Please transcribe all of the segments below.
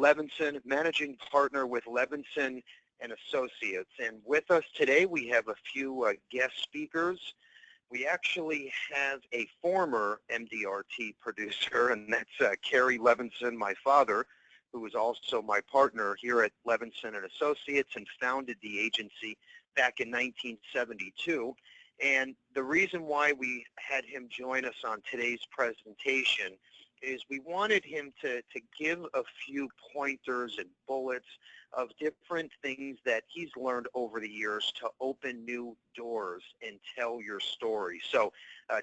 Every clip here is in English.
Levinson, managing partner with Levinson and Associates. And with us today, we have a few guest speakers. We actually have a former MDRT producer, and that's Kerry Levinson, my father, who is also my partner here at Levinson and Associates and founded the agency back in 1972. And the reason why we had him join us on today's presentation is we wanted him to give a few pointers and bullets of different things that he's learned over the years to open new doors and tell your story. So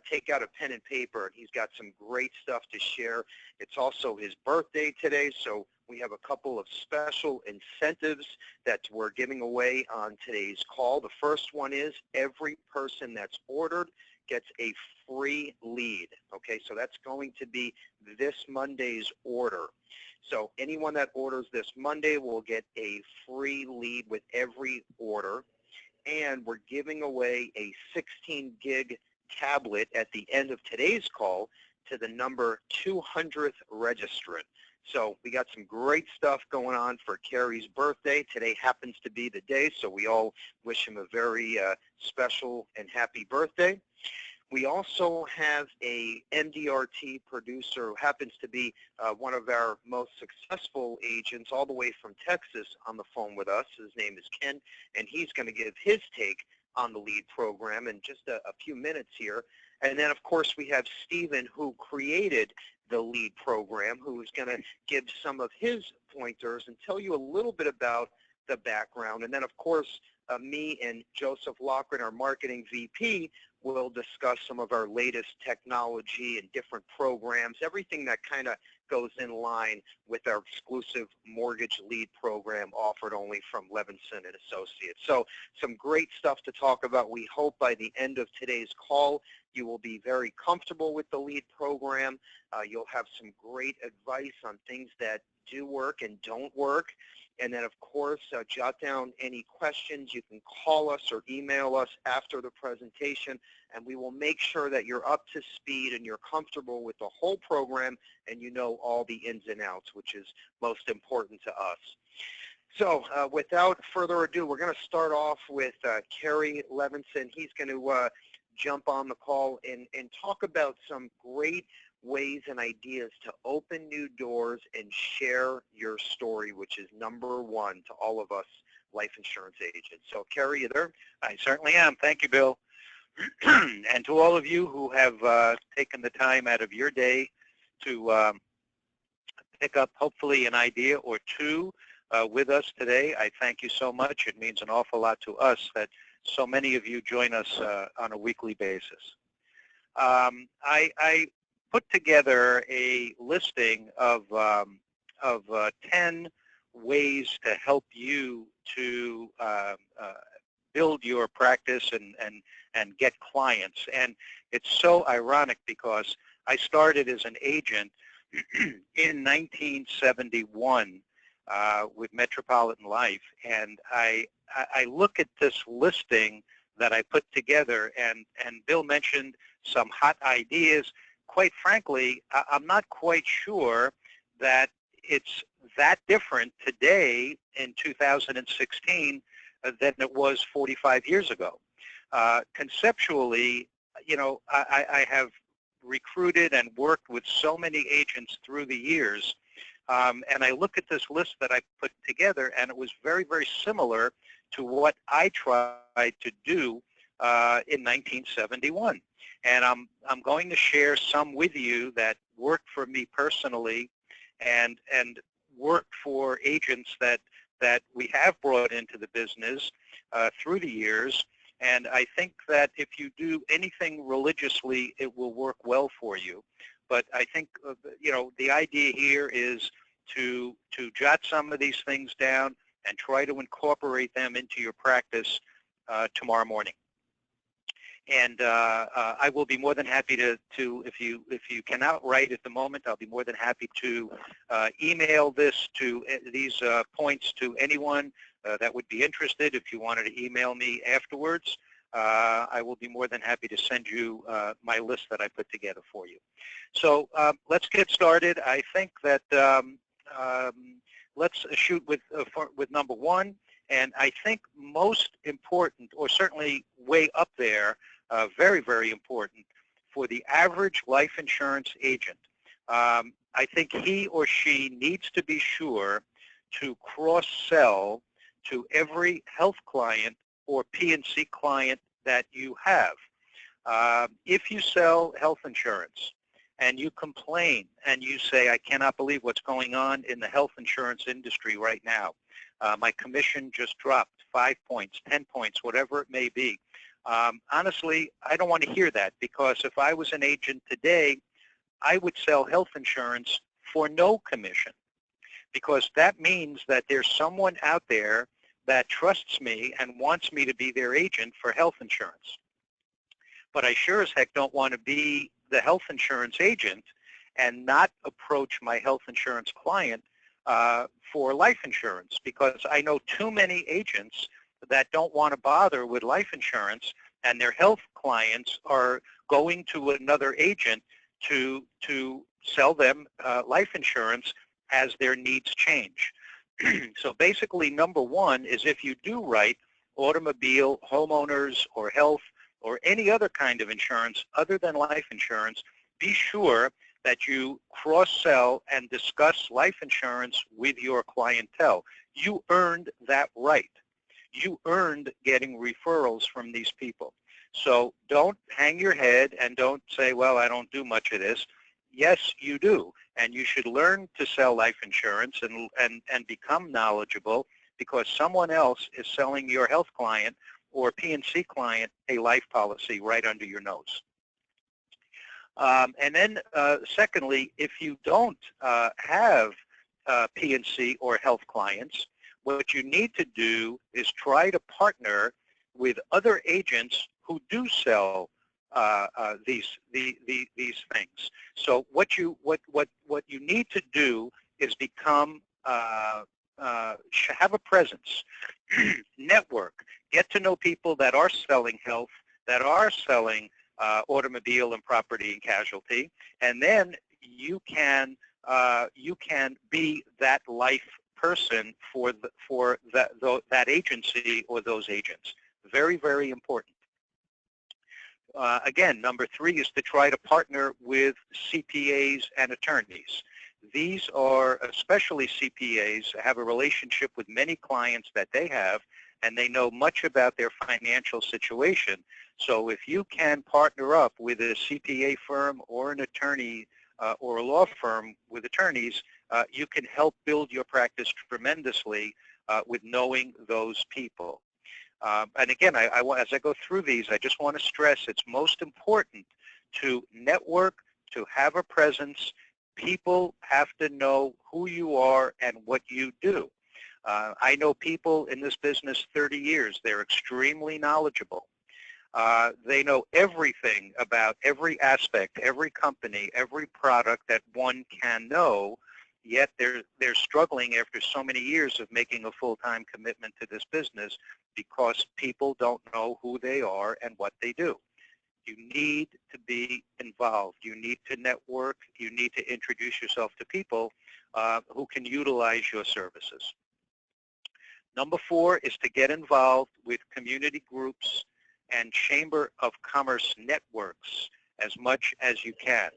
take out a pen and paper, and he's got some great stuff to share. It's also his birthday today, so we have a couple of special incentives that we're giving away on today's call. The first one is every person that's ordered gets a free lead. Okay, so that's going to be this Monday's order. So anyone that orders this Monday will get a free lead with every order. And we're giving away a 16 gig tablet at the end of today's call to the number 200th registrant. So we got some great stuff going on for Kerry's birthday. Today happens to be the day, so we all wish him a very special and happy birthday. We also have a MDRT producer who happens to be one of our most successful agents all the way from Texas on the phone with us. His name is Ken, and he's going to give his take on the LEAD program in just a few minutes here. And then, of course, we have Stephen, who created the LEAD program, who is going to give some of his pointers and tell you a little bit about the background. And then, of course, me and Joseph Loughran, our marketing VP, will discuss some of our latest technology and different programs, everything that kind of goes in line with our exclusive mortgage lead program offered only from Levinson and Associates. So some great stuff to talk about. We hope by the end of today's call you will be very comfortable with the lead program. You'll have some great advice on things that do work and don't work. And then, of course, jot down any questions. You can call us or email us after the presentation, and we will make sure that you're up to speed and you're comfortable with the whole program and you know all the ins and outs, which is most important to us. So without further ado, we're going to start off with Kerry Levinson. He's going to jump on the call and talk about some great ways and ideas to open new doors and share your story, which is number one to all of us life insurance agents. So, Kerry, you there? I certainly am. Thank you, Bill. And to all of you who have taken the time out of your day to pick up hopefully an idea or two with us today, I thank you so much. It means an awful lot to us that so many of you join us on a weekly basis. I put together a listing of 10 ways to help you to build your practice and get clients. And it's so ironic because I started as an agent in 1971 with Metropolitan Life, and I look at this listing that I put together, and Bill mentioned some hot ideas. Quite frankly, I'm not quite sure that it's that different today in 2016 than it was 45 years ago. Conceptually, you know, I have recruited and worked with so many agents through the years, and I look at this list that I put together, and it was very, very similar to what I tried to do in 1971. And I'm going to share some with you that worked for me personally and worked for agents that we have brought into the business through the years. And I think that if you do anything religiously, it will work well for you. But I think, you know, the idea here is to jot some of these things down and try to incorporate them into your practice tomorrow morning. And I will be more than happy to if you cannot write at the moment, I'll be more than happy to email this to these points to anyone that would be interested. If you wanted to email me afterwards, I will be more than happy to send you my list that I put together for you. So let's get started. I think that let's shoot with number one. And I think most important, or certainly way up there, very, very important for the average life insurance agent. I think he or she needs to be sure to cross-sell to every health client or P&C client that you have. If you sell health insurance and you complain and you say, I cannot believe what's going on in the health insurance industry right now. My commission just dropped 5 points, 10 points, whatever it may be. Honestly, I don't want to hear that, because if I was an agent today, I would sell health insurance for no commission, because that means that there's someone out there that trusts me and wants me to be their agent for health insurance. But I sure as heck don't want to be the health insurance agent and not approach my health insurance client for life insurance, because I know too many agents that don't want to bother with life insurance, and their health clients are going to another agent to sell them life insurance as their needs change. So basically, number one is, if you do write automobile, homeowners, or health, or any other kind of insurance other than life insurance, be sure that you cross-sell and discuss life insurance with your clientele. You earned that right. You earned getting referrals from these people. So don't hang your head and don't say, well, I don't do much of this. Yes, you do. And you should learn to sell life insurance and become knowledgeable, because someone else is selling your health client or P&C client a life policy right under your nose. And then secondly, if you don't have P&C or health clients, what you need to do is try to partner with other agents who do sell these things. So what you need to do is become have a presence, network, get to know people that are selling health, that are selling automobile and property and casualty, and then you can be that life person for that agency or those agents. Very, very important. Again, number three is to try to partner with CPAs and attorneys. These are, especially CPAs, have a relationship with many clients that they have, and they know much about their financial situation. So if you can partner up with a CPA firm or an attorney or a law firm with attorneys, you can help build your practice tremendously with knowing those people. And again, as I go through these, I just want to stress it's most important to network, to have a presence. People have to know who you are and what you do. I know people in this business 30 years. They're extremely knowledgeable. They know everything about every aspect, every company, every product that one can know, yet they're struggling after so many years of making a full-time commitment to this business because people don't know who they are and what they do. You need to be involved. You need to network. You need to introduce yourself to people who can utilize your services. Number four is to get involved with community groups and Chamber of Commerce networks as much as you can.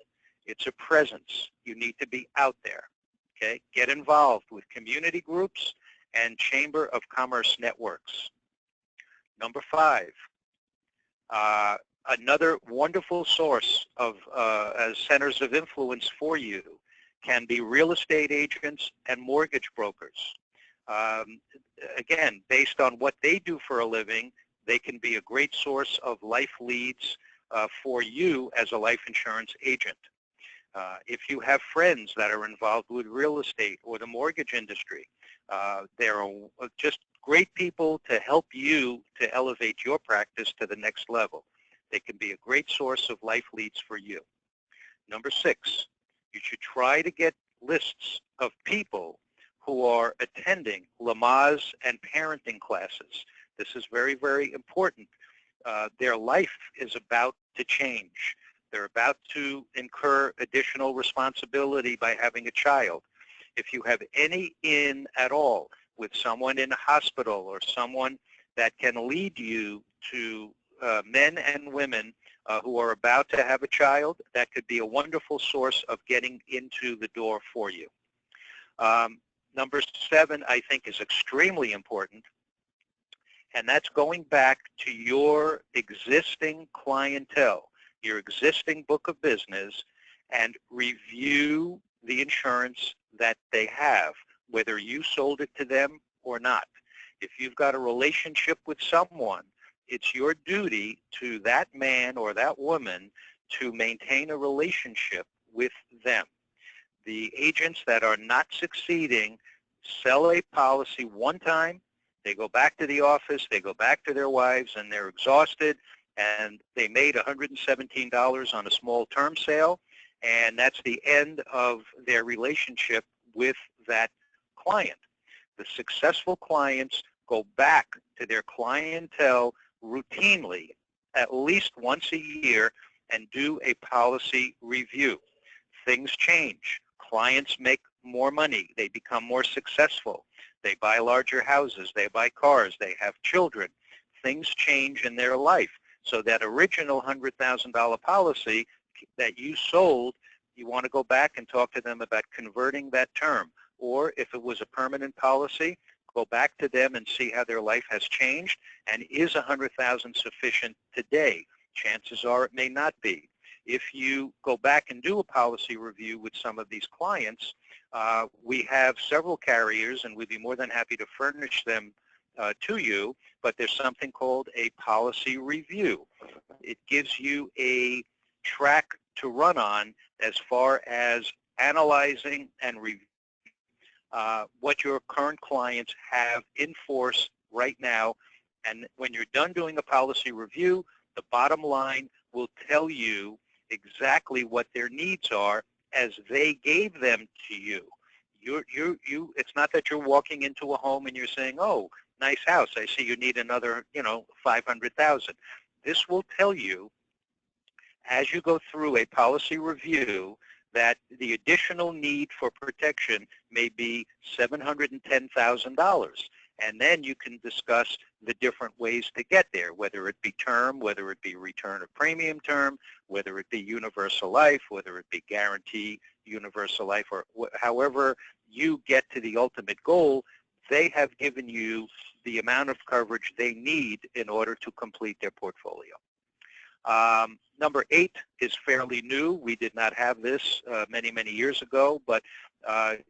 It's a presence. You need to be out there. Okay? Get involved with community groups and Chamber of Commerce networks. Number five, another wonderful source of as centers of influence for you can be real estate agents and mortgage brokers. Again, based on what they do for a living, they can be a great source of life leads for you as a life insurance agent. If you have friends that are involved with real estate or the mortgage industry, they're just great people to help you to elevate your practice to the next level. They can be a great source of life leads for you. Number six, you should try to get lists of people who are attending Lamaze and parenting classes. This is very, very important. Their life is about to change. They're about to incur additional responsibility by having a child. If you have any in at all with someone in a hospital or someone that can lead you to men and women who are about to have a child, that could be a wonderful source of getting into the door for you. Number 7, I think, is extremely important, and that's going back to your existing clientele, your existing book of business, and review the insurance that they have, whether you sold it to them or not. If you've got a relationship with someone, it's your duty to that man or that woman to maintain a relationship with them. The agents that are not succeeding sell a policy one time, they go back to the office, they go back to their wives, and they're exhausted, and they made $117 on a small term sale, and that's the end of their relationship with that client. The successful clients go back to their clientele routinely, at least once a year, and do a policy review. Things change. Clients make more money. They become more successful. They buy larger houses. They buy cars. They have children. Things change in their life. So that original $100,000 policy that you sold, you want to go back and talk to them about converting that term. Or if it was a permanent policy, go back to them and see how their life has changed, and is $100,000 sufficient today? Chances are it may not be. If you go back and do a policy review with some of these clients, we have several carriers, and we'd be more than happy to furnish them to you, but there's something called a policy review. It gives you a track to run on as far as analyzing and reviewing what your current clients have in force right now. And when you're done doing a policy review, the bottom line will tell you exactly what their needs are as they gave them to you. It's not that you're walking into a home and you're saying, oh, nice house, I see you need another, $500,000. This will tell you as you go through a policy review that the additional need for protection may be $710,000. And then you can discuss the different ways to get there, whether it be term, whether it be return of premium term, whether it be universal life, whether it be guarantee universal life, or however you get to the ultimate goal. They have given you the amount of coverage they need in order to complete their portfolio. Number 8 is fairly new. We did not have this many, many years ago, but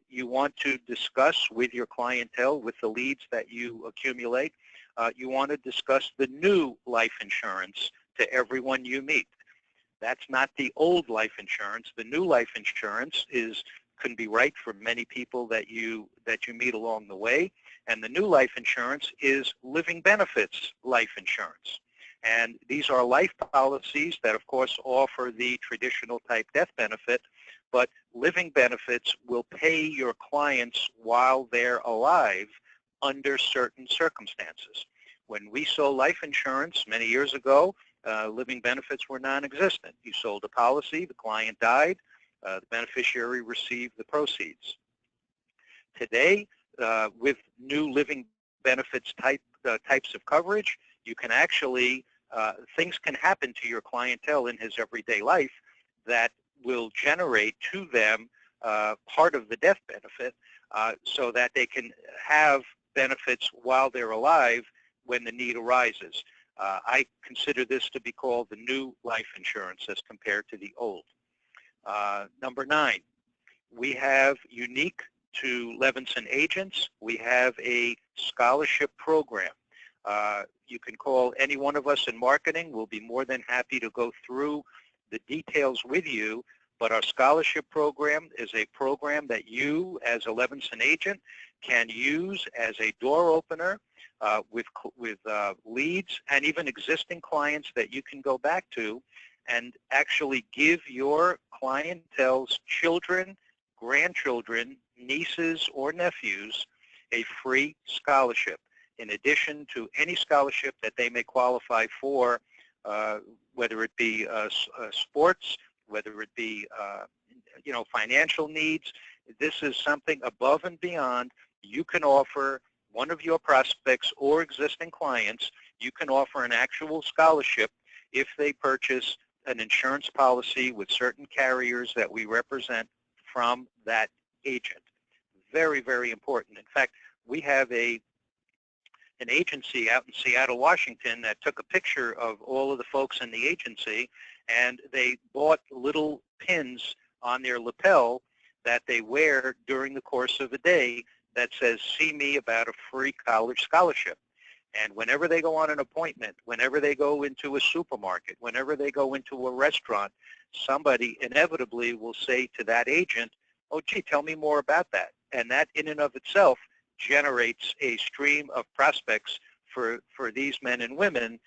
you want to discuss with your clientele, with the leads that you accumulate, you want to discuss the new life insurance to everyone you meet. That's not the old life insurance. The new life insurance can be right for many people that you meet along the way, and the new life insurance is living benefits life insurance. And these are life policies that, of course, offer the traditional type death benefit, but living benefits will pay your clients while they're alive under certain circumstances. When we sold life insurance many years ago, living benefits were non-existent. You sold a policy, the client died, the beneficiary received the proceeds. Today, with new living benefits types of coverage, you can actually things can happen to your clientele in his everyday life that will generate to them part of the death benefit so that they can have benefits while they're alive when the need arises. I consider this to be called the new life insurance as compared to the old. Number 9, we have unique to Levinson agents, we have a scholarship program. You can call any one of us in marketing. We'll be more than happy to go through the details with you, but our scholarship program is a program that you, as a Levinson agent, can use as a door opener with leads and even existing clients that you can go back to and actually give your clientele's children, grandchildren, nieces, or nephews a free scholarship, in addition to any scholarship that they may qualify for, whether it be sports, whether it be financial needs. This is something above and beyond. You can offer one of your prospects or existing clients, you can offer an actual scholarship if they purchase an insurance policy with certain carriers that we represent from that agent. Very, very important. In fact, we have an agency out in Seattle, Washington that took a picture of all of the folks in the agency, and they bought little pins on their lapel that they wear during the course of a day that says, "See me about a free college scholarship." And whenever they go on an appointment, whenever they go into a supermarket, whenever they go into a restaurant, somebody inevitably will say to that agent, "Oh, gee, tell me more about that." And that in and of itself generates a stream of prospects for these men and women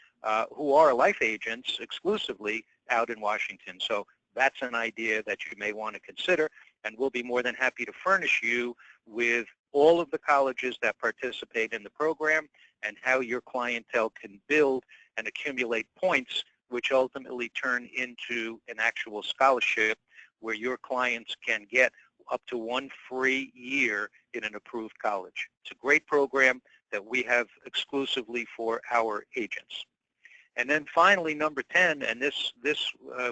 who are life agents exclusively out in Washington. So that's an idea that you may want to consider, and we'll be more than happy to furnish you with all of the colleges that participate in the program and how your clientele can build and accumulate points, which ultimately turn into an actual scholarship where your clients can get up to 1 free year in an approved college. It's a great program that we have exclusively for our agents. And then finally, number 10, and this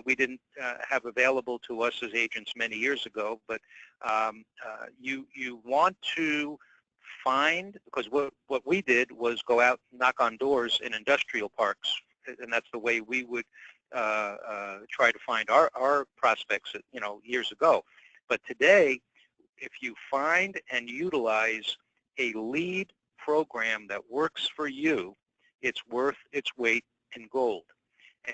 we didn't have available to us as agents many years ago, but you want to find, because what we did was go out and knock on doors in industrial parks, and that's the way we would try to find our prospects, years ago. But today, if you find and utilize a lead program that works for you, it's worth its weight in gold.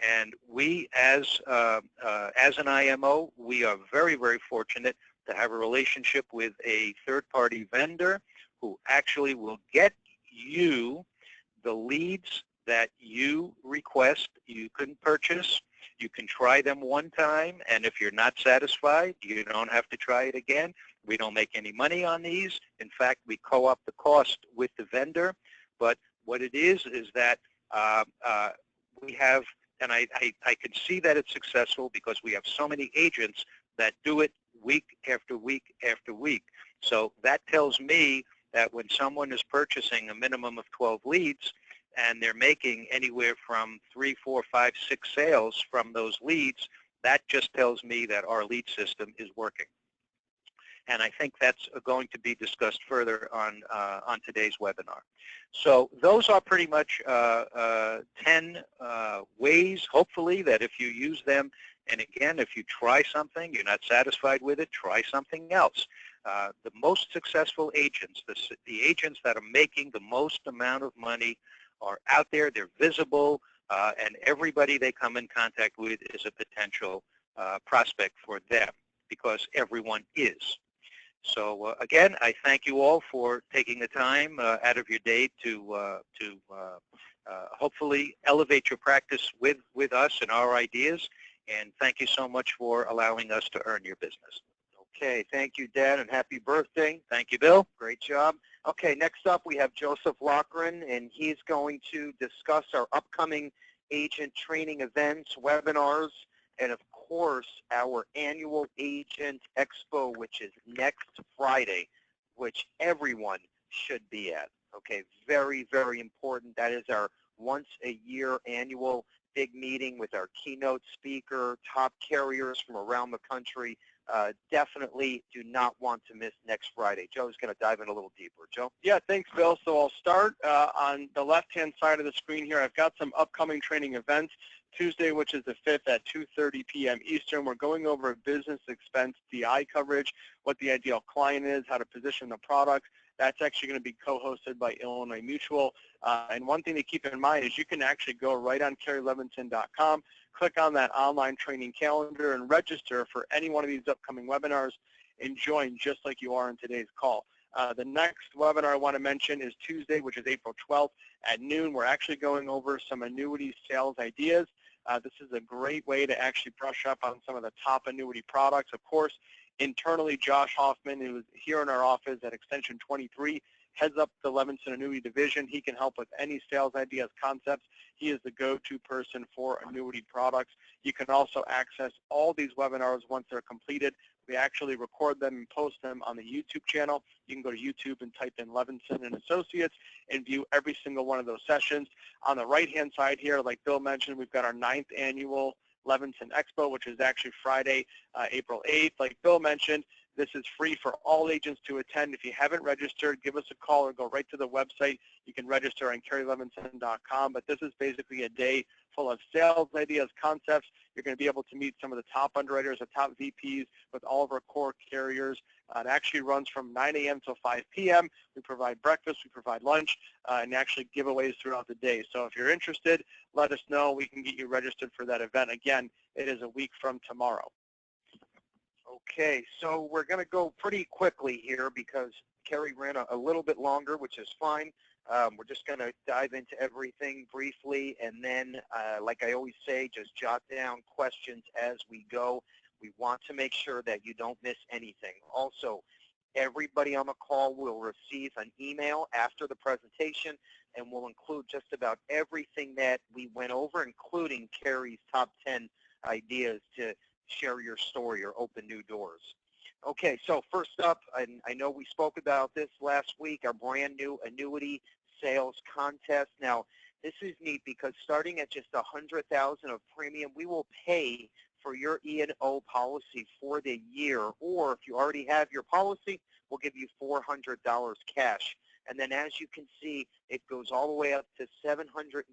And we, as an IMO, we are very, very fortunate to have a relationship with a third-party vendor who actually will get you the leads that you request. You can purchase. You can try them one time, and if you're not satisfied, you don't have to try it again. We don't make any money on these. In fact, we co-op the cost with the vendor. But what it is that we have, and I can see that it's successful because we have so many agents that do it week after week after week. So that tells me that when someone is purchasing a minimum of 12 leads, and they're making anywhere from 3, 4, 5, 6 sales from those leads, that just tells me that our lead system is working. And I think that's going to be discussed further on today's webinar. So those are pretty much 10 ways, hopefully, that if you use them, and again, if you try something, you're not satisfied with it, try something else. The most successful agents, the agents that are making the most amount of money, are out there, they're visible, and everybody they come in contact with is a potential prospect for them, because everyone is. So again, I thank you all for taking the time out of your day to hopefully elevate your practice with us and our ideas, and thank you so much for allowing us to earn your business. Okay, thank you, Dad, and happy birthday. Thank you, Bill. Great job. Okay, next up we have Joseph Loughran, and he's going to discuss our upcoming agent training events, webinars, and of course our annual Agent Expo, which is next Friday, which everyone should be at. Okay, very, very important. That is our once-a-year annual big meeting with our keynote speaker, top carriers from around the country. Definitely do not want to miss next Friday. Joe's going to dive in a little deeper. Joe? Yeah, thanks, Bill. So I'll start on the left-hand side of the screen here. I've got some upcoming training events. Tuesday, which is the 5th at 2:30 p.m. Eastern, we're going over business expense DI coverage, what the ideal client is, how to position the product. That's actually going to be co-hosted by Illinois Mutual. And one thing to keep in mind is you can actually go right on CarrieLevinson.com, click on that online training calendar, and register for any one of these upcoming webinars and join just like you are in today's call. The next webinar I want to mention is Tuesday, which is April 12th at noon. We're actually going over some annuity sales ideas. This is a great way to actually brush up on some of the top annuity products. Of course, internally, Josh Hoffman, who is here in our office at Extension 23, heads up the Levinson Annuity Division. He can help with any sales ideas, concepts. He is the go-to person for annuity products. You can also access all these webinars once they're completed. We actually record them and post them on the YouTube channel. You can go to YouTube and type in Levinson and Associates and view every single one of those sessions. On the right-hand side here, like Bill mentioned, we've got our 9th annual Levinson Expo, which is actually Friday, April 8th. Like Bill mentioned, this is free for all agents to attend. If you haven't registered, give us a call or go right to the website. You can register on kerrylevinson.com. But this is basically a day full of sales ideas, concepts. You're going to be able to meet some of the top underwriters, the top VPs with all of our core carriers. It actually runs from 9 a.m. till 5 p.m. We provide breakfast, we provide lunch, and actually giveaways throughout the day. So if you're interested, let us know. We can get you registered for that event. Again, it is a week from tomorrow. Okay, so we're going to go pretty quickly here because Kerry ran a little bit longer, which is fine. We're just going to dive into everything briefly, and then, like I always say, just jot down questions as we go. We want to make sure that you don't miss anything. Also, everybody on the call will receive an email after the presentation, and we'll include just about everything that we went over, including Kerry's top 10 ideas to share your story or open new doors. Okay, so first up, and I know we spoke about this last week, our brand new annuity sales contest. Now, this is neat because starting at just $100,000 of premium, we will pay for your E&O policy for the year, or if you already have your policy, we'll give you $400 cash. And then as you can see, it goes all the way up to $750,000,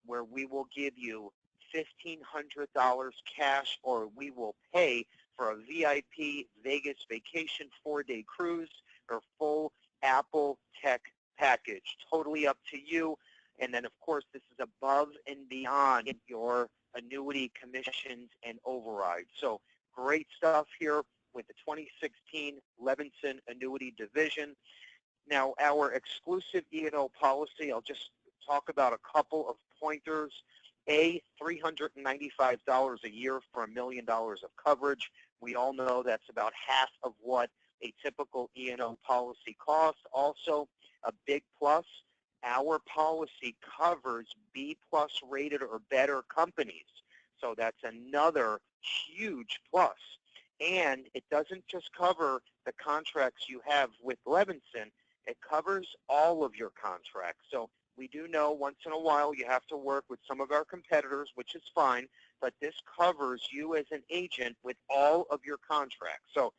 where we will give you $1,500 cash, or we will pay for a VIP Vegas vacation 4-day cruise or full Apple Tech package. Totally up to you. And then, of course, this is above and beyond your annuity commissions and overrides. So great stuff here with the 2016 Levinson Annuity Division. Now, our exclusive E&O policy, I'll just talk about a couple of pointers. $395 a year for $1 million of coverage. We all know that's about half of what a typical E&O policy costs. Also, a big plus, our policy covers B-plus rated or better companies. So that's another huge plus. And it doesn't just cover the contracts you have with Levinson, it covers all of your contracts. So we do know once in a while you have to work with some of our competitors, which is fine, but this covers you as an agent with all of your contracts. So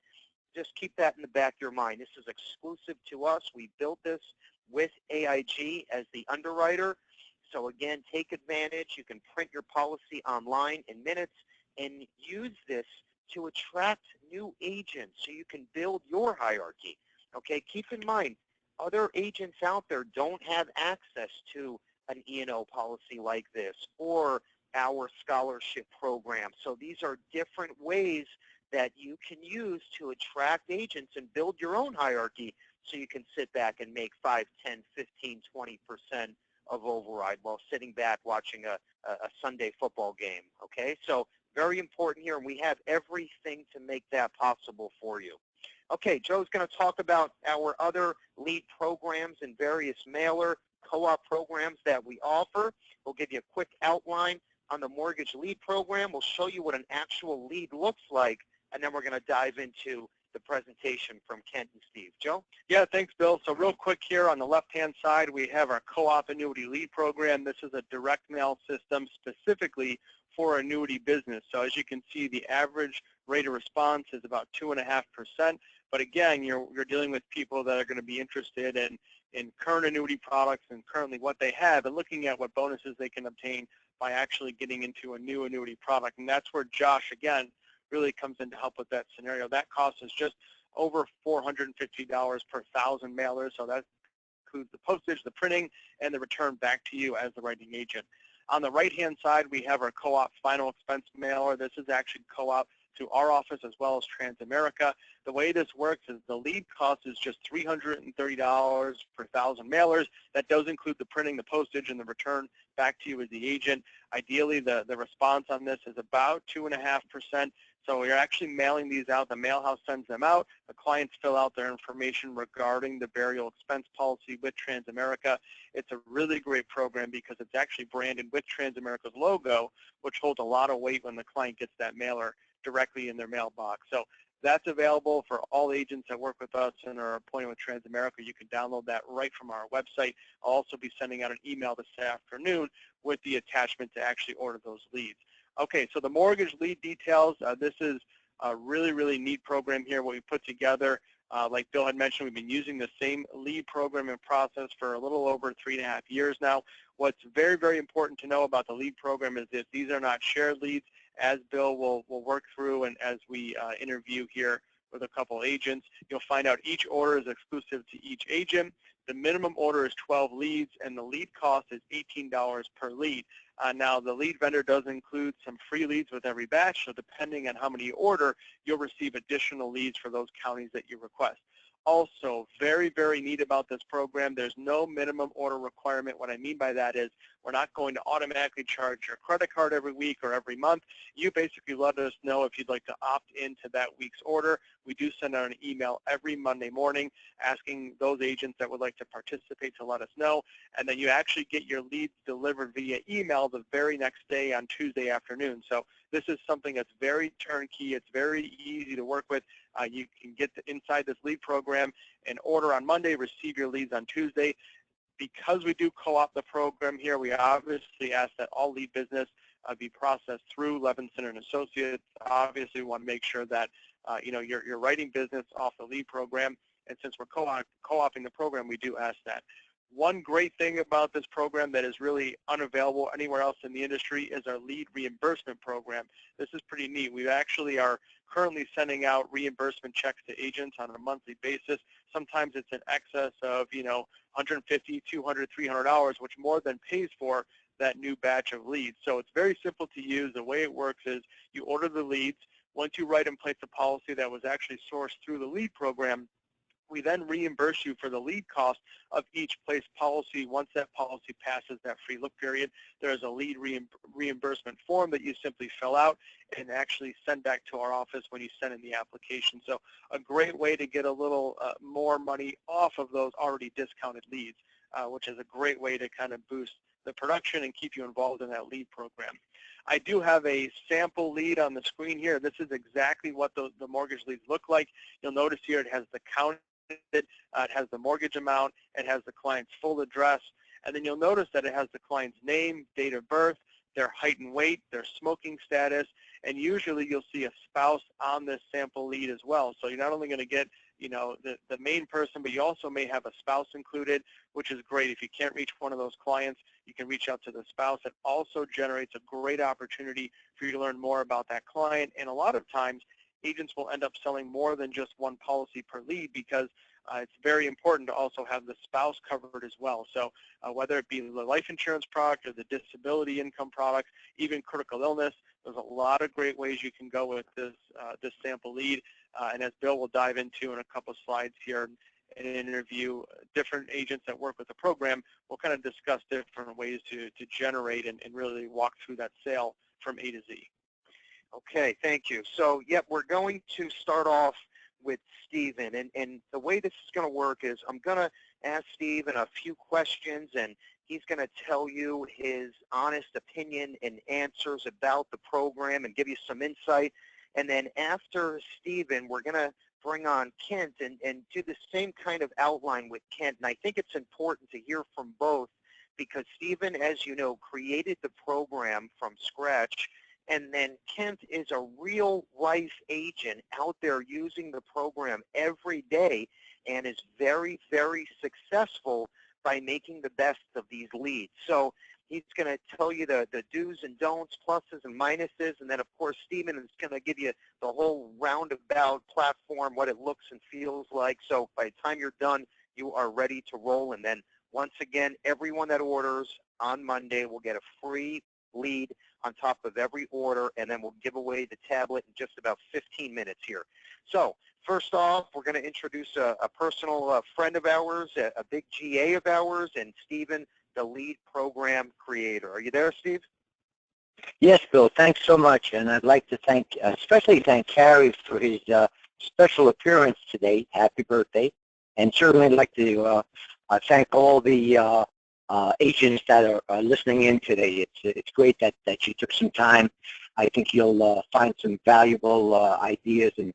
just keep that in the back of your mind. This is exclusive to us. We built this with AIG as the underwriter. So again, take advantage. You can print your policy online in minutes and use this to attract new agents so you can build your hierarchy. Okay, keep in mind, other agents out there don't have access to an E&O policy like this or our scholarship program. So these are different ways that you can use to attract agents and build your own hierarchy so you can sit back and make 5, 10, 15, 20% of override while sitting back watching a Sunday football game. Okay, so very important here, and we have everything to make that possible for you. Okay, Joe's going to talk about our other lead programs and various mailer co-op programs that we offer. We'll give you a quick outline on the mortgage lead program. We'll show you what an actual lead looks like, and then we're going to dive into the presentation from Kent and Steve. Joe? Yeah, thanks, Bill. So real quick here on the left-hand side, we have our co-op annuity lead program. This is a direct mail system specifically for annuity business. So as you can see, the average rate of response is about 2.5%. But again, you're dealing with people that are going to be interested in current annuity products and currently what they have and looking at what bonuses they can obtain by actually getting into a new annuity product. And that's where Josh, again, really comes in to help with that scenario. That cost is just over $450 per 1,000 mailers. So that includes the postage, the printing, and the return back to you as the writing agent. On the right-hand side, we have our co-op final expense mailer. This is actually co-op to our office as well as Transamerica. The way this works is the lead cost is just $330 per 1,000 mailers. That does include the printing, the postage, and the return back to you as the agent. Ideally, the response on this is about 2.5%. So you're actually mailing these out. The mail house sends them out. The clients fill out their information regarding the burial expense policy with Transamerica. It's a really great program because it's actually branded with Transamerica's logo, which holds a lot of weight when the client gets that mailer directly in their mailbox. So that's available for all agents that work with us and are appointed with Transamerica. You can download that right from our website. I'll also be sending out an email this afternoon with the attachment to actually order those leads. Okay, so the mortgage lead details, this is a really, really neat program here, what we put together. Like Bill had mentioned, we've been using the same lead program and process for a little over 3.5 years now. What's very, very important to know about the lead program is that these are not shared leads, as Bill will work through and as we interview here with a couple agents. You'll find out each order is exclusive to each agent. The minimum order is 12 leads, and the lead cost is $18 per lead. Now, the lead vendor does include some free leads with every batch, so depending on how many you order, you'll receive additional leads for those counties that you request. Also, very, very neat about this program, there's no minimum order requirement. What I mean by that is we're not going to automatically charge your credit card every week or every month. You basically let us know if you'd like to opt into that week's order. We do send out an email every Monday morning asking those agents that would like to participate to let us know, and then you actually get your leads delivered via email the very next day on Tuesday afternoon. So this is something that's very turnkey. It's very easy to work with. You can get inside this lead program and order on Monday, receive your leads on Tuesday. Because we do co-op the program here, we obviously ask that all lead business be processed through Levinson and Associates. Obviously, we want to make sure that you're writing business off the lead program, and since we're co-oping the program, we do ask that. One great thing about this program that is really unavailable anywhere else in the industry is our lead reimbursement program. This is pretty neat. We actually are currently sending out reimbursement checks to agents on a monthly basis. Sometimes it's in excess of, $150, $200, $300, which more than pays for that new batch of leads. So it's very simple to use. The way it works is you order the leads. Once you write and place a policy that was actually sourced through the lead program, we then reimburse you for the lead cost of each placed policy. Once that policy passes that free look period, there's a lead reimbursement form that you simply fill out and actually send back to our office when you send in the application. So a great way to get a little more money off of those already discounted leads, which is a great way to kind of boost the production and keep you involved in that lead program. I do have a sample lead on the screen here. This is exactly what the mortgage leads look like. You'll notice here it has the county, it has the mortgage amount, it has the client's full address, and then you'll notice that it has the client's name, date of birth, their height and weight, their smoking status, and usually you'll see a spouse on this sample lead as well. So you're not only going to get the main person, but you also may have a spouse included, which is great. If you can't reach one of those clients, you can reach out to the spouse. It also generates a great opportunity for you to learn more about that client, and a lot of times agents will end up selling more than just one policy per lead because it's very important to also have the spouse covered as well. So whether it be the life insurance product or the disability income product, even critical illness, there's a lot of great ways you can go with this sample lead. And as Bill will dive into in a couple of slides here in an interview, different agents that work with the program will kind of discuss different ways to generate and really walk through that sale from A to Z. Okay, thank you. So, we're going to start off with Stephen, and the way this is going to work is I'm going to ask Stephen a few questions, and he's going to tell you his honest opinion and answers about the program and give you some insight. And then after Stephen, we're going to bring on Kent and do the same kind of outline with Kent. And I think it's important to hear from both because Stephen, as you know, created the program from scratch. And then Kent is a real-life agent out there using the program every day and is very, very successful by making the best of these leads. So he's going to tell you the do's and don'ts, pluses and minuses, and then, of course, Stephen is going to give you the whole roundabout platform, what it looks and feels like. So by the time you're done, you are ready to roll. And then, once again, everyone that orders on Monday will get a free lead on top of every order, and then we'll give away the tablet in just about 15 minutes here. So first off, we're going to introduce a personal friend of ours, a big GA of ours, and Stephen, the lead program creator. Are you there, Steve? Yes, Bill. Thanks so much, and I'd like to especially thank Carrie for his special appearance today. Happy birthday. And certainly I'd like to thank all the agents that are listening in today. It's great that you took some time I think you'll find some valuable ideas and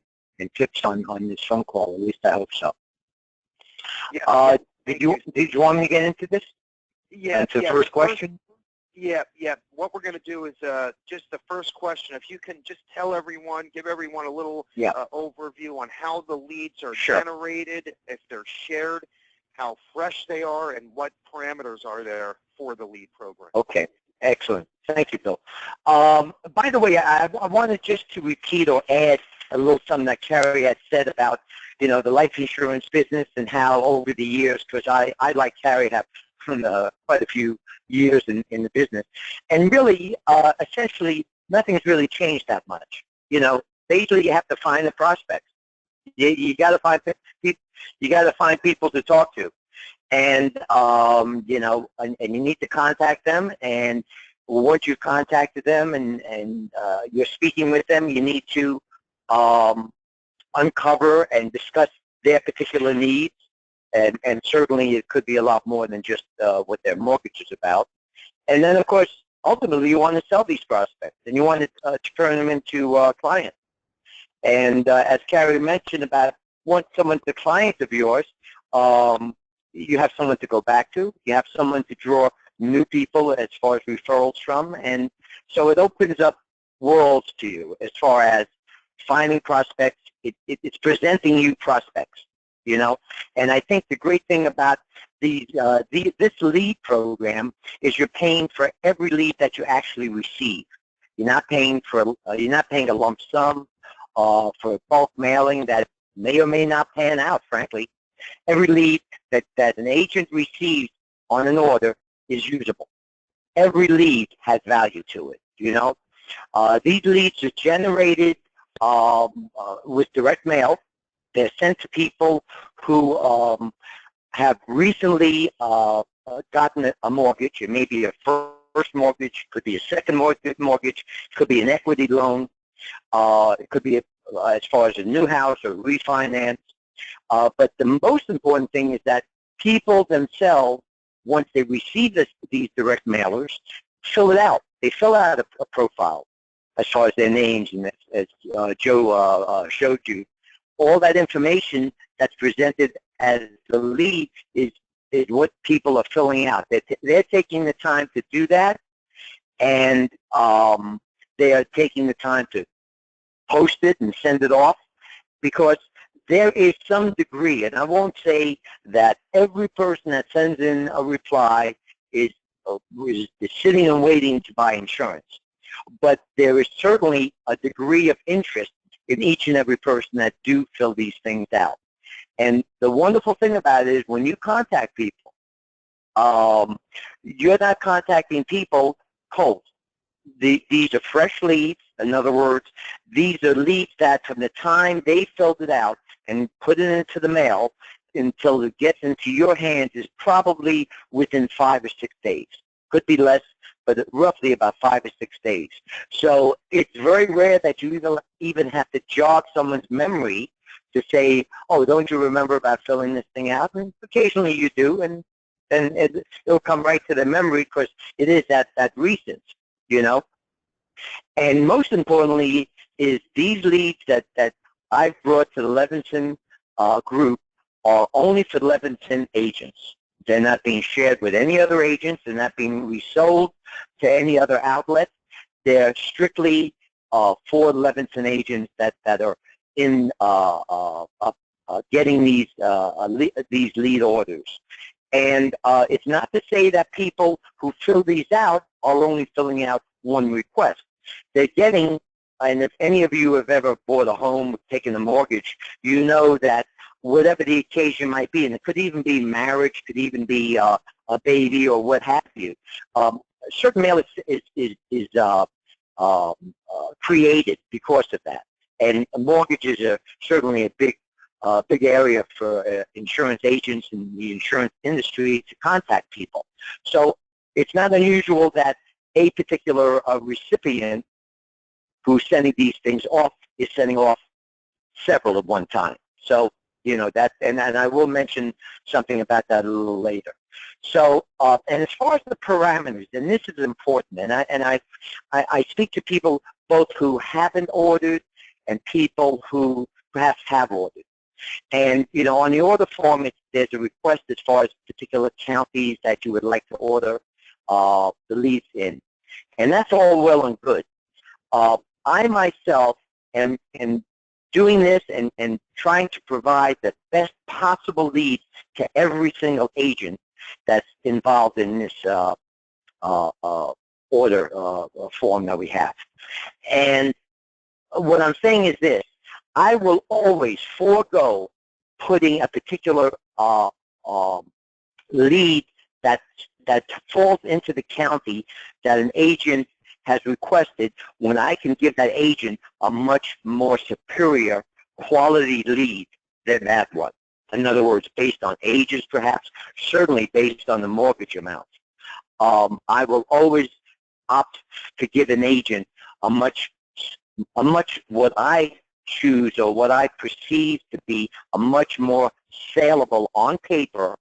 tips on this phone call. At least I hope so. Yeah. Did you want me to get into this? Yeah. Into the first question? Yeah. What we're going to do is just the first question. If you can just tell everyone, give everyone a little overview on how the leads are generated, if they're shared, how fresh they are, and what parameters are there for the lead program. Okay. Excellent. Thank you, Bill. By the way, I wanted just to repeat or add a little something that Carrie had said about, the life insurance business and how over the years, because I like Carrie, have quite a few years in the business, and really, essentially, nothing's really changed that much. Basically, you have to find the prospects. You got to find people. You got to find people to talk to, and and you need to contact them. And once you've contacted them and you're speaking with them, you need to uncover and discuss their particular needs. And certainly it could be a lot more than just what their mortgage is about. And then, of course, ultimately you want to sell these prospects, and you want to turn them into clients. And as Carrie mentioned about once someone's a client of yours, you have someone to go back to. You have someone to draw new people as far as referrals from. And so it opens up worlds to you as far as finding prospects. It's presenting you prospects, And I think the great thing about this lead program is you're paying for every lead that you actually receive. You're not paying a lump sum for bulk mailing that may or may not pan out, frankly. Every lead that an agent receives on an order is usable. Every lead has value to it, These leads are generated with direct mail. They're sent to people who have recently gotten a mortgage. It may be a first mortgage, could be a second mortgage, could be an equity loan, it could be as far as a new house or refinance. But the most important thing is that people themselves, once they receive these direct mailers, fill it out. They fill out a profile as far as their names, and as Joe showed you. All that information that's presented as the lead is what people are filling out. They're taking the time to do that, and they are taking the time to post it and send it off, because there is some degree, and I won't say that every person that sends in a reply is sitting and waiting to buy insurance, but there is certainly a degree of interest in each and every person that do fill these things out. And the wonderful thing about it is when you contact people, you're not contacting people cold. These are fresh leads. In other words, these are leads that from the time they filled it out and put it into the mail until it gets into your hands is probably within 5 or 6 days. Could be less, but roughly about 5 or 6 days. So it's very rare that you even have to jog someone's memory to say, oh, don't you remember about filling this thing out? And occasionally you do, and then it'll come right to their memory because it is that recent, And most importantly is these leads that I've brought to the Levinson group are only for Levinson agents. They're not being shared with any other agents. They're not being resold to any other outlet. They're strictly for Levinson agents that are in getting these lead orders. And it's not to say that people who fill these out are only filling out one request. They're getting, and if any of you have ever bought a home, taken a mortgage, you know that whatever the occasion might be, and it could even be marriage, could even be a baby or what have you, certain mail is created because of that. And mortgages are certainly a big area for insurance agents in the insurance industry to contact people. So it's not unusual that a particular recipient who's sending these things off is sending off several at one time. So, that, and I will mention something about that a little later. So, and as far as the parameters, and this is important, and I speak to people both who haven't ordered and people who perhaps have ordered. And, you know, on the order form, there's a request as far as particular counties that you would like to order the leads in. And that's all well and good. I myself am doing this and trying to provide the best possible lead to every single agent that's involved in this order form that we have. And what I'm saying is this: I will always forego putting a particular lead that falls into the county that an agent has requested, when I can give that agent a much more superior quality lead than that one. In other words, based on ages perhaps, certainly based on the mortgage amount. I will always opt to give an agent a much what I choose or what I perceive to be a much more saleable on paper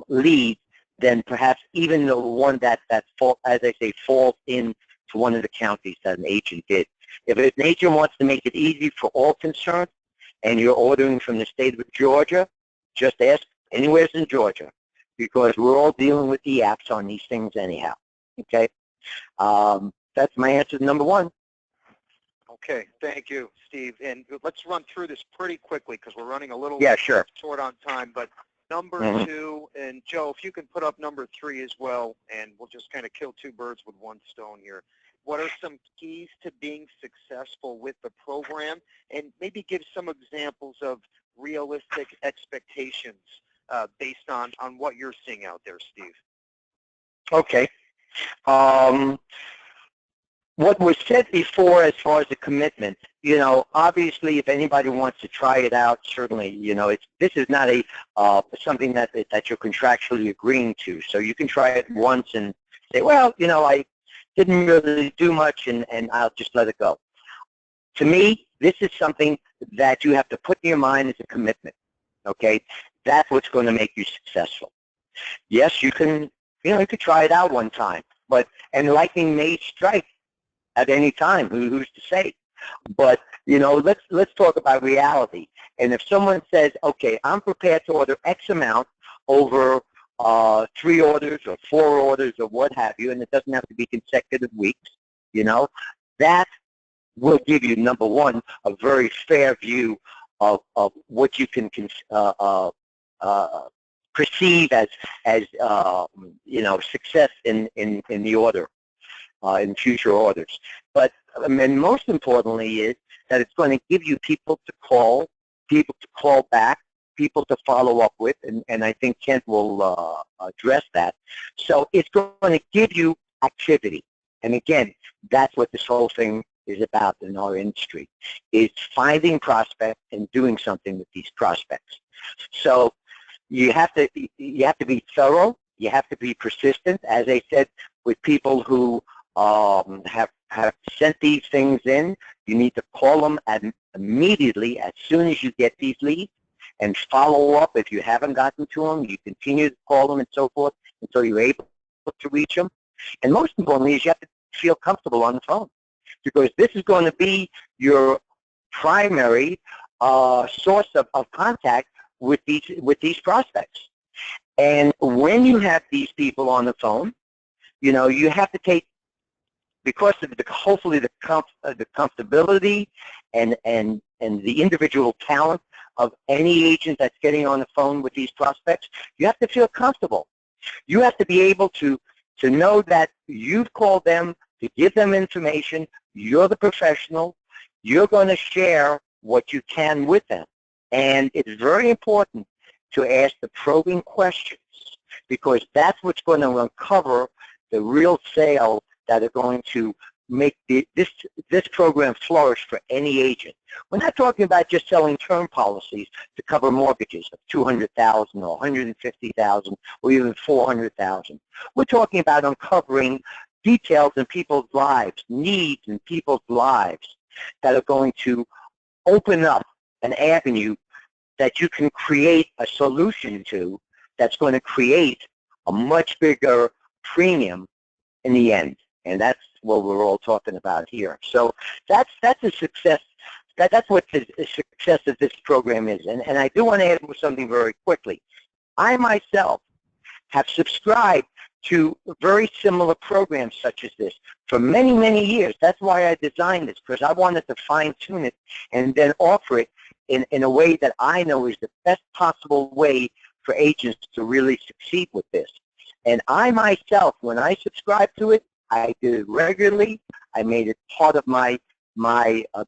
lead than perhaps even the one that falls, as I say, falls into one of the counties that an agent did. If an agent wants to make it easy for all concerned, and you're ordering from the state of Georgia, just ask anywhere in Georgia, because we're all dealing with the apps on these things anyhow. Okay, that's my answer to number one. Okay, thank you, Steve. And let's run through this pretty quickly because we're running a little short on time. But number two, and Joe, if you can put up number three as well, and we'll just kind of kill two birds with one stone here. What are some keys to being successful with the program? And maybe give some examples of realistic expectations based on what you're seeing out there, Steve. Okay. What was said before as far as the commitment, you know, obviously if anybody wants to try it out, certainly, you know, this is not a something that you're contractually agreeing to. So you can try it once and say, well, you know, I didn't really do much and I'll just let it go. To me, this is something that you have to put in your mind as a commitment, okay? That's what's going to make you successful. Yes, you can, you know, you could try it out one time, but, and lightning may strike at any time, who's to say? But, you know, let's talk about reality. And if someone says, okay, I'm prepared to order X amount over 3 orders or 4 orders or what have you, and it doesn't have to be consecutive weeks, you know, that will give you, number one, a very fair view of what you can perceive as you know, success in the order, in future orders. But and most importantly is that it's going to give you people to call back, people to follow up with, and I think Kent will address that. So it's going to give you activity. And again, that's what this whole thing is about in our industry, is finding prospects and doing something with these prospects. So you have to be thorough. You have to be persistent. As I said, with people who have sent these things in, you need to call them immediately as soon as you get these leads, and follow up. If you haven't gotten to them, you continue to call them and so forth until you're able to reach them. And most importantly is you have to feel comfortable on the phone, because this is going to be your primary source of contact with these prospects. And when you have these people on the phone, you know, you have to take, because of hopefully the comfortability and the individual talent of any agent that's getting on the phone with these prospects, you have to feel comfortable. You have to be able to know that you've called them to give them information. You're the professional. You're going to share what you can with them. And it's very important to ask the probing questions, because that's what's going to uncover the real sale that are going to make this program flourish for any agent. We're not talking about just selling term policies to cover mortgages of $200,000 or $150,000 or even $400,000. We're talking about uncovering details in people's lives, needs in people's lives, that are going to open up an avenue that you can create a solution to, that's going to create a much bigger premium in the end. And that's what we're all talking about here. So that's a success. That's what the success of this program is. And I do want to add something very quickly. I myself have subscribed to very similar programs such as this for many, many years. That's why I designed this, because I wanted to fine-tune it and then offer it in a way that I know is the best possible way for agents to really succeed with this. And I myself, when I subscribed to it, I did it regularly. I made it part of my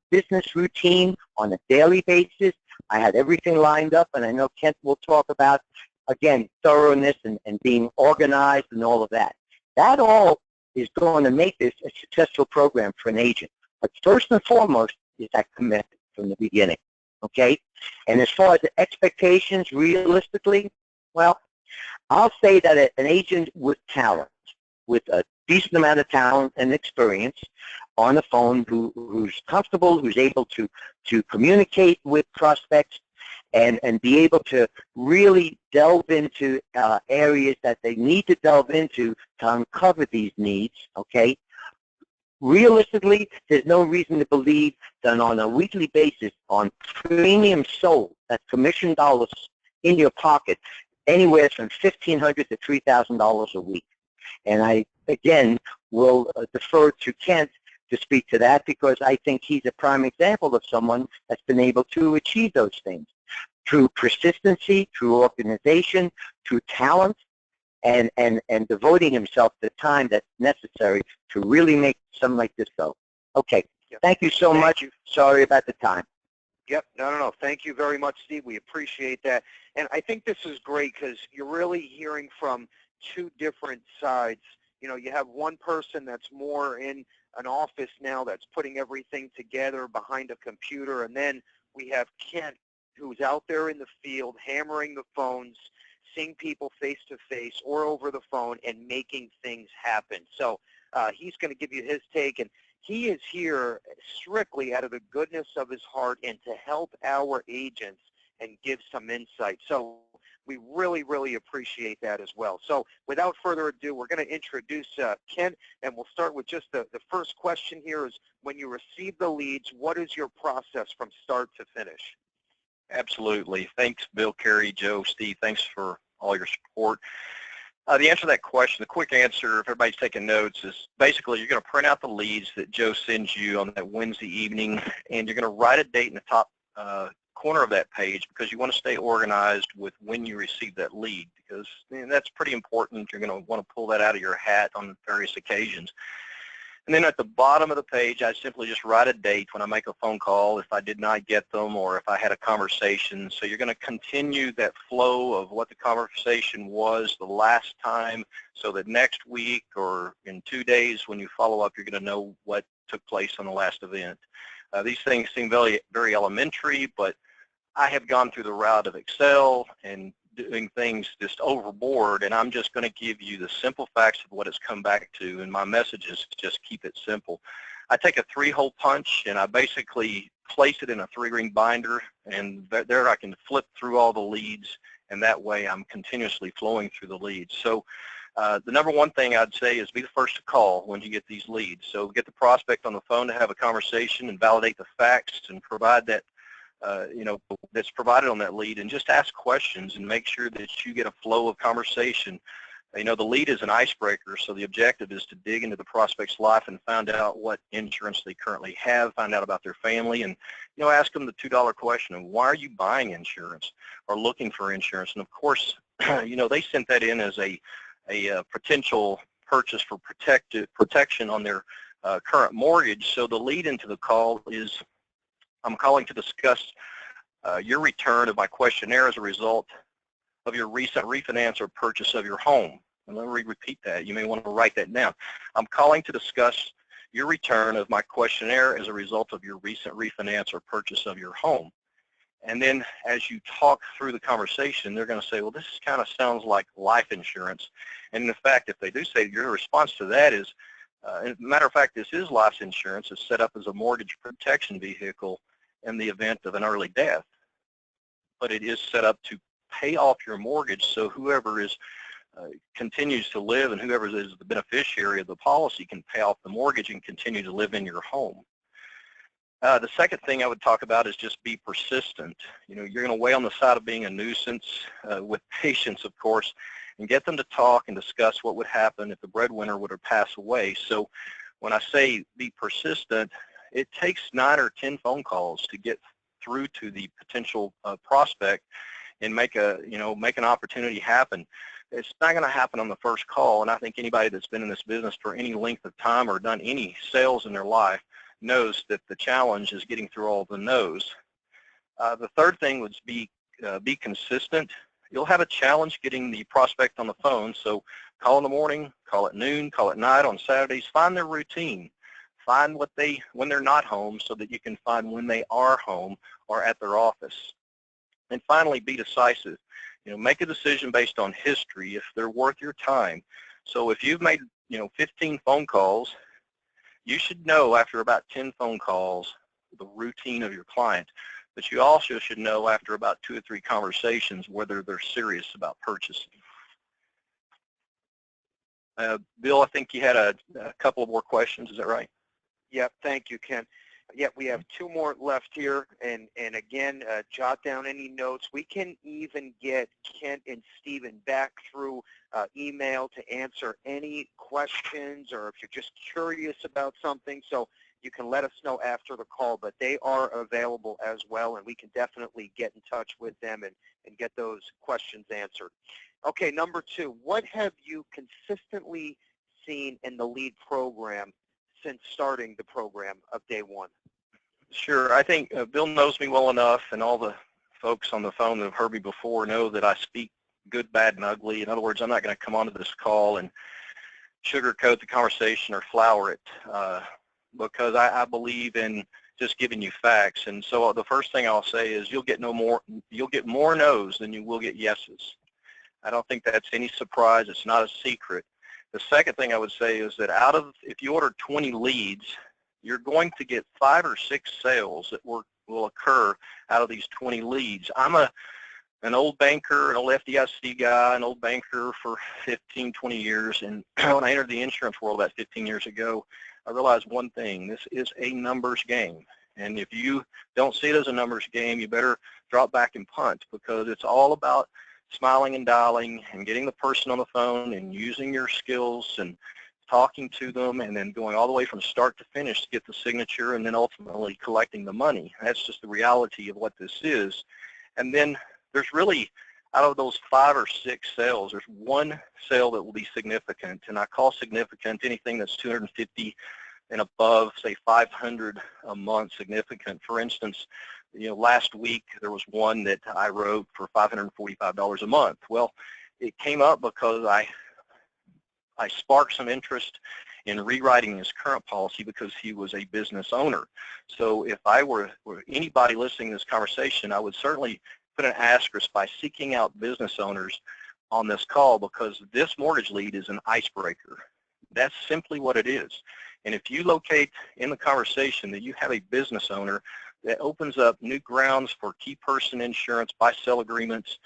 business routine on a daily basis. I had everything lined up, and I know Kent will talk about, again, thoroughness and being organized and all of that. That all is going to make this a successful program for an agent. But first and foremost is that commitment from the beginning, okay? And as far as the expectations, realistically, well, I'll say that an agent with talent, with a decent amount of talent and experience on the phone, who's comfortable, who's able to communicate with prospects, and be able to really delve into areas that they need to delve into to uncover these needs, okay? Realistically, there's no reason to believe that on a weekly basis, on premium sold, that's commission dollars in your pocket, anywhere from $1,500 to $3,000 a week. And I, again, will defer to Kent to speak to that, because I think he's a prime example of someone that's been able to achieve those things through persistency, through organization, through talent, and devoting himself the time that's necessary to really make something like this go. Okay. Yep. Thank you so much. Sorry about the time. Yep. No. Thank you very much, Steve. We appreciate that. And I think this is great because you're really hearing from two different sides. You know, you have one person that's more in an office now that's putting everything together behind a computer, and then we have Kent, who's out there in the field hammering the phones, seeing people face-to-face or over the phone and making things happen. So he's going to give you his take, and he is here strictly out of the goodness of his heart and to help our agents and give some insight. So we really, really appreciate that as well. So without further ado, we're going to introduce Kent, and we'll start with just the first question here is, when you receive the leads, what is your process from start to finish? Absolutely. Thanks, Bill, Carey, Joe, Steve. Thanks for all your support. The answer to that question, the quick answer, if everybody's taking notes, is basically you're going to print out the leads that Joe sends you on that Wednesday evening, and you're going to write a date in the top corner of that page, because you want to stay organized with when you receive that lead, because that's pretty important. You're going to want to pull that out of your hat on various occasions. And then at the bottom of the page, I simply just write a date when I make a phone call, if I did not get them or if I had a conversation. So you're going to continue that flow of what the conversation was the last time, so that next week or in 2 days when you follow up, you're going to know what took place on the last event. These things seem very, very elementary, but I have gone through the route of Excel and doing things just overboard, and I'm just going to give you the simple facts of what it's come back to, and my message is just keep it simple. I take a 3-hole punch, and I basically place it in a 3-ring binder, and there I can flip through all the leads, and that way I'm continuously flowing through the leads. So the number one thing I'd say is be the first to call when you get these leads. So get the prospect on the phone to have a conversation and validate the facts and provide that that's provided on that lead, and just ask questions and make sure that you get a flow of conversation. The lead is an icebreaker, so the objective is to dig into the prospect's life and find out what insurance they currently have, find out about their family, and ask them the $2 question of why are you buying insurance or looking for insurance. And of course, they sent that in as a potential purchase for protection on their current mortgage. So the lead into the call is, I'm calling to discuss your return of my questionnaire as a result of your recent refinance or purchase of your home. And let me repeat that. You may want to write that down. I'm calling to discuss your return of my questionnaire as a result of your recent refinance or purchase of your home. And then as you talk through the conversation, they're going to say, well, this kind of sounds like life insurance. And in fact, if they do say, your response to that is, as a matter of fact, this is life insurance. It's set up as a mortgage protection vehicle in the event of an early death. But it is set up to pay off your mortgage, so whoever is continues to live, and whoever is the beneficiary of the policy can pay off the mortgage and continue to live in your home. The second thing I would talk about is just be persistent. You know, you're going to weigh on the side of being a nuisance with patience, of course, and get them to talk and discuss what would happen if the breadwinner were to pass away. So when I say be persistent, it takes 9 or 10 phone calls to get through to the potential prospect and make an opportunity happen. It's not going to happen on the first call, and I think anybody that's been in this business for any length of time or done any sales in their life knows that the challenge is getting through all the no's. The third thing would be consistent. You'll have a challenge getting the prospect on the phone, so call in the morning, call at noon, call at night, on Saturdays. Find their routine. Find when they're not home so that you can find when they are home or at their office. And finally, be decisive. You know, make a decision based on history if they're worth your time. So if you've made 15 phone calls, you should know after about 10 phone calls the routine of your client. But you also should know after about 2 or 3 conversations whether they're serious about purchasing. Bill, I think you had a couple more questions. Is that right? Yep, thank you, Ken. Yep, we have 2 more left here, and again, jot down any notes. We can even get Kent and Stephen back through email to answer any questions, or if you're just curious about something, so you can let us know after the call, but they are available as well, and we can definitely get in touch with them and get those questions answered. Okay, number 2, what have you consistently seen in the LEAD program since starting the program of day 1? Sure. I think Bill knows me well enough, and all the folks on the phone that have heard me before know that I speak good, bad, and ugly. In other words, I'm not going to come onto this call and sugarcoat the conversation or flower it because I believe in just giving you facts. And so the first thing I'll say is you'll get more no's than you will get yeses. I don't think that's any surprise. It's not a secret. The second thing I would say is that if you order 20 leads, you're going to get 5 or 6 sales that will occur out of these 20 leads. I'm an old banker, an old FDIC guy, an old banker for 15, 20 years, and when I entered the insurance world about 15 years ago, I realized one thing: this is a numbers game. And if you don't see it as a numbers game, you better drop back and punt, because it's all about smiling and dialing and getting the person on the phone and using your skills and talking to them, and then going all the way from start to finish to get the signature, and then ultimately collecting the money. That's just the reality of what this is. And then there's really, out of those 5 or 6 sales, there's 1 sale that will be significant, and I call significant anything that's 250 and above, say 500 a month significant. For instance, last week there was one that I wrote for $545 a month. Well, it came up because I sparked some interest in rewriting his current policy because he was a business owner. So if I were anybody listening to this conversation, I would certainly put an asterisk by seeking out business owners on this call, because this mortgage lead is an icebreaker. That's simply what it is. And if you locate in the conversation that you have a business owner, that opens up new grounds for key person insurance, buy-sell agreements,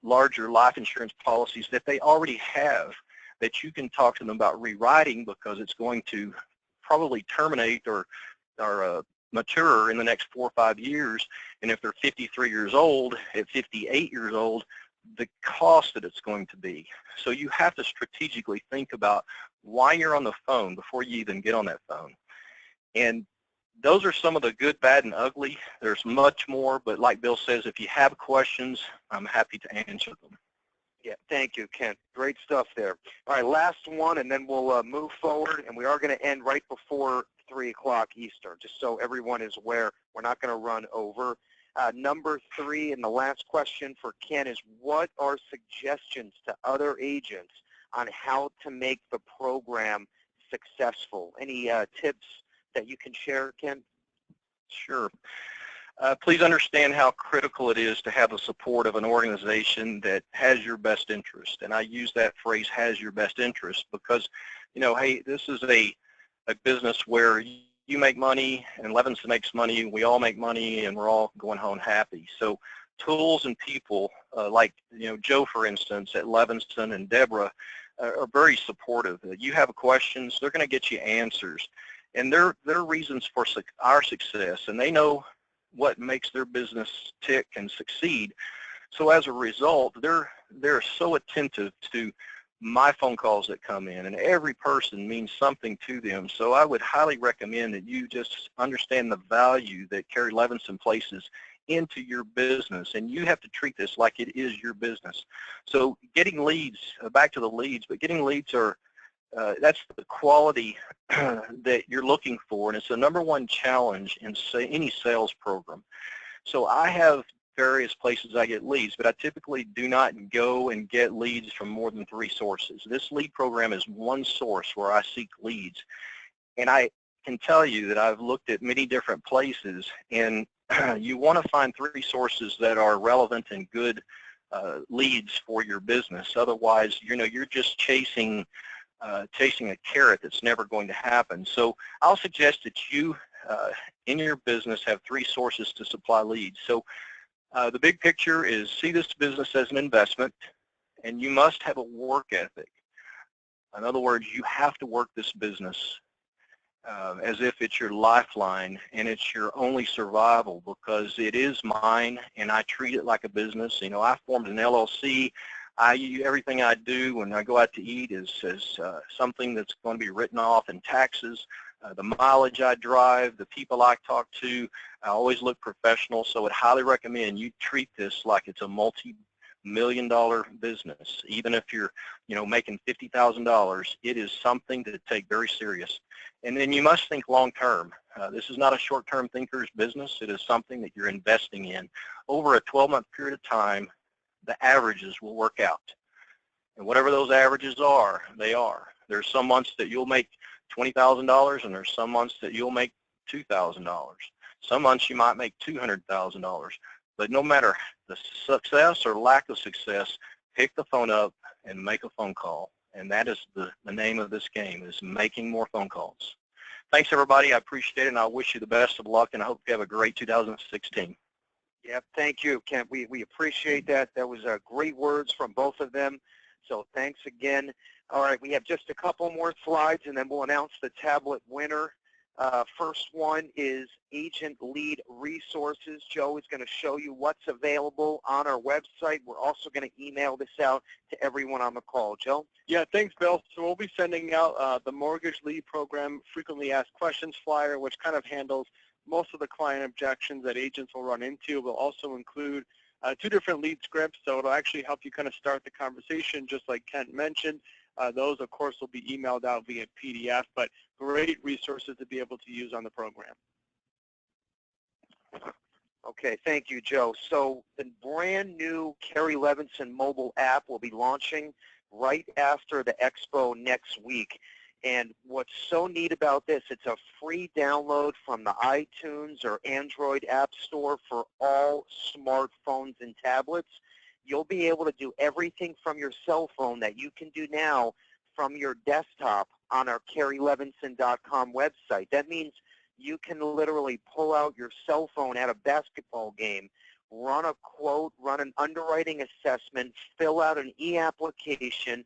larger life insurance policies that they already have, that you can talk to them about rewriting, because it's going to probably terminate or mature in the next 4 or 5 years. And if they're 53 years old, at 58 years old, the cost that it's going to be. So you have to strategically think about why you're on the phone before you even get on that phone. And those are some of the good, bad, and ugly. There's much more, but like Bill says, if you have questions, I'm happy to answer them. Yeah, thank you, Kent. Great stuff there. All right, last one, and then we'll move forward, and we are going to end right before 3 o'clock Eastern, just so everyone is aware. We're not going to run over. Number 3, and the last question for Ken is, what are suggestions to other agents on how to make the program successful? Any tips that you can share, Ken? Sure. Please understand how critical it is to have the support of an organization that has your best interest. And I use that phrase, has your best interest, because, hey, this is a business where you make money and Levinson makes money, we all make money, and we're all going home happy. So tools and people like Joe, for instance, at Levinson, and Deborah are very supportive. You have questions, they're going to get you answers, and they're reasons for our success, and they know what makes their business tick and succeed. So as a result, they're so attentive to my phone calls that come in, and every person means something to them. So I would highly recommend that you just understand the value that Carrie Levinson places into your business, and you have to treat this like it is your business. So getting leads, back to the leads, but getting leads are, that's the quality that you're looking for, and it's the #1 challenge in any sales program. So I have various places I get leads, but I typically do not go and get leads from more than 3 sources. This lead program is one source where I seek leads, and I can tell you that I've looked at many different places, and you want to find 3 sources that are relevant and good leads for your business. Otherwise, you're just chasing a carrot that's never going to happen. So I'll suggest that you, in your business, have 3 sources to supply leads. So the big picture is see this business as an investment, and you must have a work ethic. In other words, you have to work this business as if it's your lifeline and it's your only survival, because it is mine and I treat it like a business. I formed an LLC. Everything I do when I go out to eat is something that's going to be written off in taxes. The mileage I drive, the people I talk to, I always look professional. So I would highly recommend you treat this like it's a multi-million-dollar business. Even if you're, making $50,000, it is something to take very serious. And then you must think long-term. This is not a short-term thinker's business. It is something that you're investing in. Over a 12-month period of time, the averages will work out. And whatever those averages are, they are. There's some months that you'll make $20,000, and there's some months that you'll make $2,000. Some months you might make $200,000. But no matter the success or lack of success, pick the phone up and make a phone call. And that is the name of this game, is making more phone calls. Thanks, everybody. I appreciate it, and I wish you the best of luck, and I hope you have a great 2016. Yep, thank you, Kent. We appreciate that. That was great words from both of them. So thanks again. All right, we have just a couple more slides, and then we'll announce the tablet winner. First one is Agent Lead Resources. Joe is going to show you what's available on our website. We're also going to email this out to everyone on the call. Joe? Yeah, thanks, Bill. So we'll be sending out the Mortgage Lead Program Frequently Asked Questions flyer, which kind of handles most of the client objections that agents will run into. We'll also include 2 different lead scripts, so it'll actually help you kind of start the conversation, just like Kent mentioned. Those, of course, will be emailed out via PDF, but great resources to be able to use on the program. Okay, thank you, Joe. So the brand new Carrie Levinson mobile app will be launching right after the expo next week. And what's so neat about this, it's a free download from the iTunes or Android App Store for all smartphones and tablets. You'll be able to do everything from your cell phone that you can do now from your desktop on our carrielevinson.com website. That means you can literally pull out your cell phone at a basketball game, run a quote, run an underwriting assessment, fill out an e-application,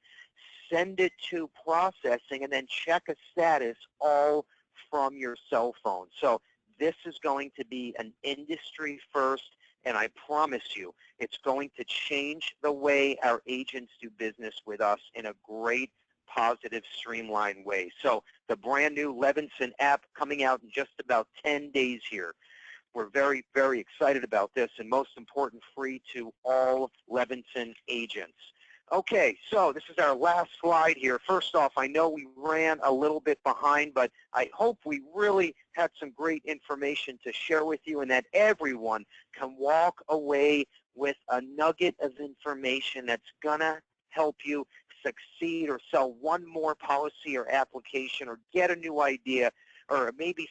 send it to processing, and then check a status all from your cell phone. So this is going to be an industry first, and I promise you, it's going to change the way our agents do business with us in a great, positive, streamlined way. So the brand new Levinson app coming out in just about 10 days here. We're very, very excited about this, and most important, free to all Levinson agents. Okay, so this is our last slide here. First off, I know we ran a little bit behind, but I hope we really had some great information to share with you, and that everyone can walk away with a nugget of information that's going to help you succeed or sell one more policy or application or get a new idea or maybe